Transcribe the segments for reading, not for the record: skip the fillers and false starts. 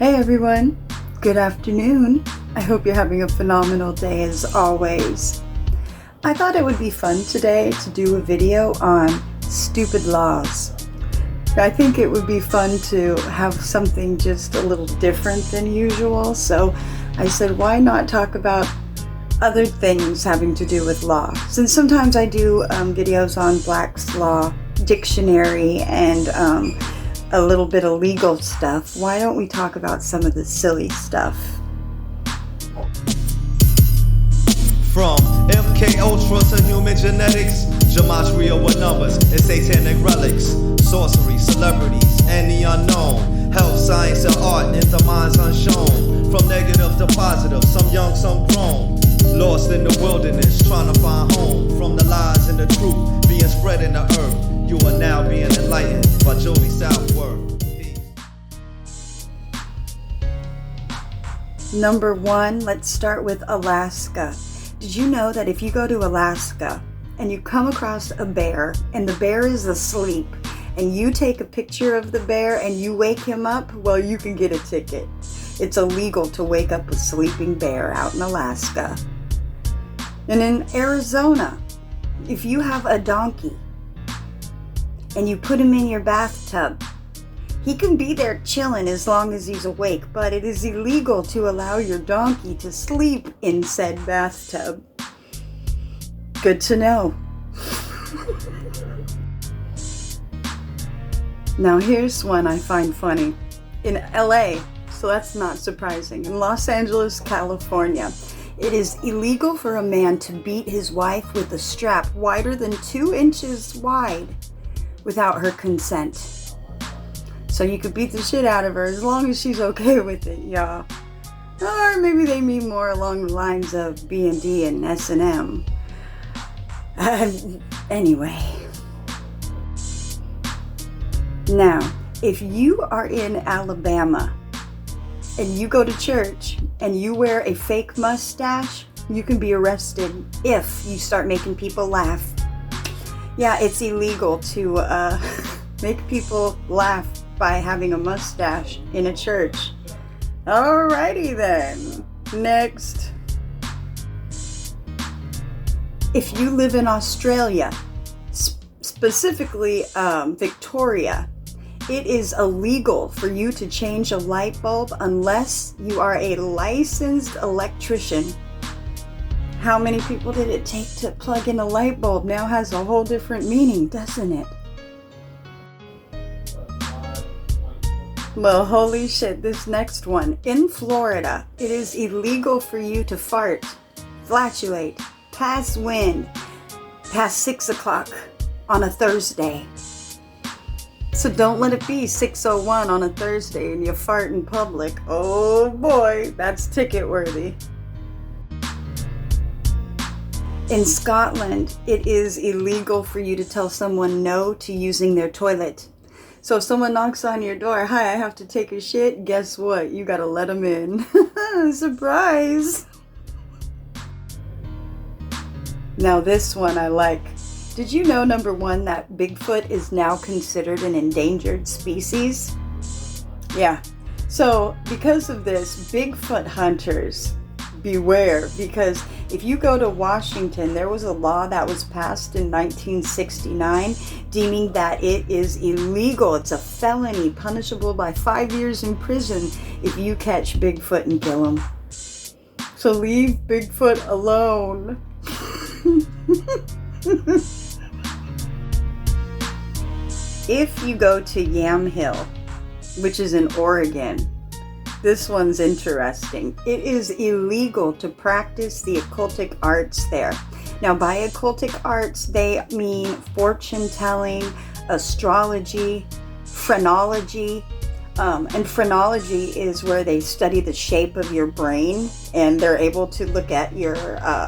Hey everyone, good afternoon. I hope you're having a phenomenal day as always. I thought it would be fun today to do a video on stupid laws. I think it would be fun to have something just a little different than usual, so I said why not talk about other things having to do with law. Since sometimes I do videos on Black's Law Dictionary and a little bit of legal stuff, why don't we talk about some of the silly stuff? From MK Ultra to human genetics, gematria with numbers and satanic relics, sorcery, celebrities, and the unknown, health, science, and art into minds unshown. From negative to positive, some young, some grown, lost in the wilderness, trying to find home. From the lies and the truth being spread in the earth, you are now being enlightened by Jody Southward. Peace. Number one, let's start with Alaska. Did you know that if you go to Alaska and you come across a bear and the bear is asleep and you take a picture of the bear and you wake him up, well, you can get a ticket. It's illegal to wake up a sleeping bear out in Alaska. And in Arizona, if you have a donkey and you put him in your bathtub, he can be there chilling as long as he's awake, but it is illegal to allow your donkey to sleep in said bathtub. Good to know. Now here's one I find funny. In LA, so that's not surprising, in Los Angeles, California, it is illegal for a man to beat his wife with a strap wider than 2 inches wide without her consent. So you could beat the shit out of her as long as she's okay with it, y'all. Or maybe they mean more along the lines of B&D and S&M. Anyway. Now, if you are in Alabama and you go to church and you wear a fake mustache, you can be arrested if you start making people laugh. Yeah, it's illegal to make people laugh by having a mustache in a church. Alrighty then. Next. If you live in Australia, specifically Victoria, it is illegal for you to change a light bulb unless you are a licensed electrician. How many people did it take to plug in a light bulb? Now has a whole different meaning, doesn't it? Well, holy shit, this next one. In Florida, it is illegal for you to fart, flatulate, pass wind, past 6 o'clock on a Thursday. So don't let it be 6:01 on a Thursday and you fart in public. Oh boy, that's ticket worthy. In Scotland, it is illegal for you to tell someone no to using their toilet. So if someone knocks on your door, hi, I have to take a shit, guess what? You gotta let them in. Surprise! Now this one I like. Did you know, number one, that Bigfoot is now considered an endangered species? Yeah. So because of this, Bigfoot hunters, beware, because if you go to Washington, there was a law that was passed in 1969 deeming that it is illegal. It's a felony punishable by 5 years in prison if you catch Bigfoot and kill him. So leave Bigfoot alone. If you go to Yam Hill, which is in Oregon, this one's interesting. It is illegal to practice the occultic arts there. Now, by occultic arts, they mean fortune telling, astrology, phrenology. And phrenology is where they study the shape of your brain and they're able to look at your,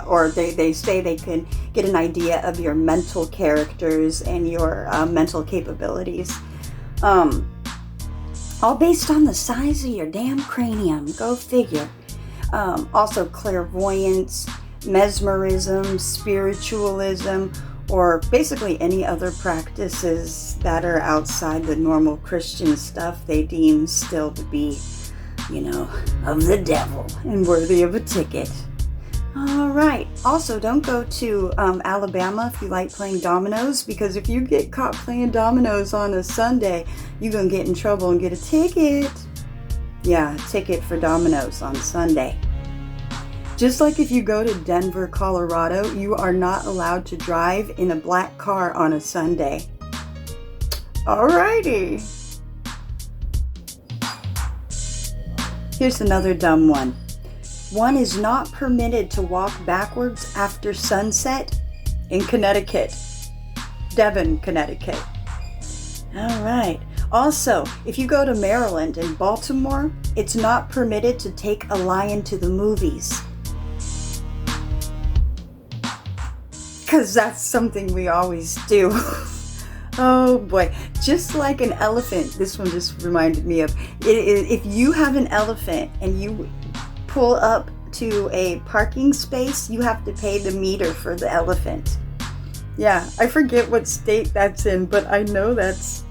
or they say they can get an idea of your mental characters and your mental capabilities. All based on the size of your damn cranium. Go figure. Also clairvoyance, mesmerism, spiritualism, or basically any other practices that are outside the normal Christian stuff they deem still to be you know, of the devil and worthy of a ticket. All right. Also, don't go to Alabama if you like playing dominoes, because if you get caught playing dominoes on a Sunday, you're going to get in trouble and get a ticket. Yeah, a ticket for dominoes on Sunday. Just like if you go to Denver, Colorado, you are not allowed to drive in a black car on a Sunday. Alrighty. Here's another dumb one. One is not permitted to walk backwards after sunset in Connecticut. Devon, Connecticut. Alright. Also, if you go to Maryland and Baltimore, it's not permitted to take a lion to the movies. Because that's something we always do. Oh boy. Just like an elephant, this one just reminded me of, if you have an elephant and you pull up to a parking space, you have to pay the meter for the elephant. Yeah, I forget what state that's in, but I know that's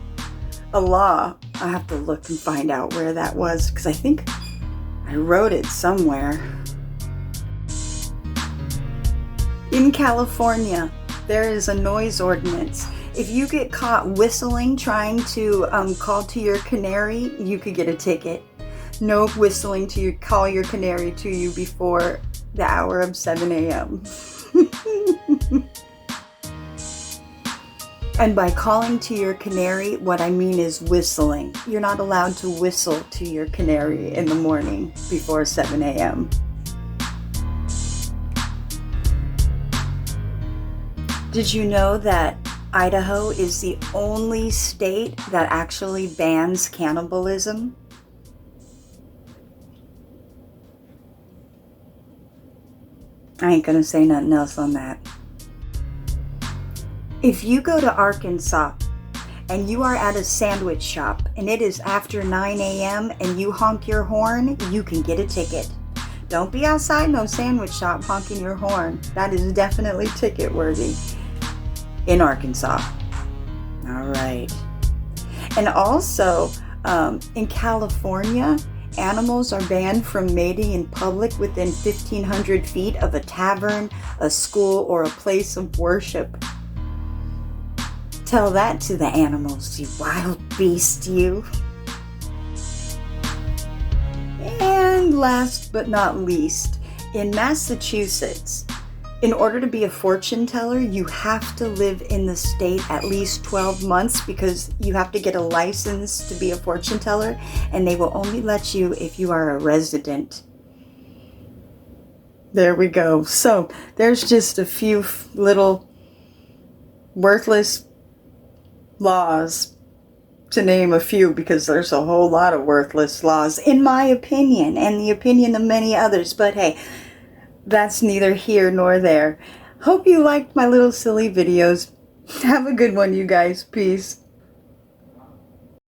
a law. I have to look and find out where that was, because I think I wrote it somewhere. In California, there is a noise ordinance. If you get caught whistling trying to call to your canary, you could get a ticket. No whistling to call your canary to you before the hour of 7 a.m. And by calling to your canary, what I mean is whistling. You're not allowed to whistle to your canary in the morning before 7 a.m. Did you know that Idaho is the only state that actually bans cannibalism? I ain't gonna say nothing else on that. If you go to Arkansas and you are at a sandwich shop and it is after 9 a.m. and you honk your horn, you can get a ticket. Don't be outside no sandwich shop honking your horn. That is definitely ticket worthy in Arkansas. All right. And also in California, animals are banned from mating in public within 1,500 feet of a tavern, a school, or a place of worship. Tell that to the animals, you wild beast, you. And last but not least, in Massachusetts, in order to be a fortune teller, you have to live in the state at least 12 months, because you have to get a license to be a fortune teller, and they will only let you if you are a resident. There we go. So there's just a few little worthless laws, to name a few, because there's a whole lot of worthless laws, in my opinion, and the opinion of many others. But hey, that's neither here nor there. Hope you liked my little silly videos. Have a good one, you guys. Peace.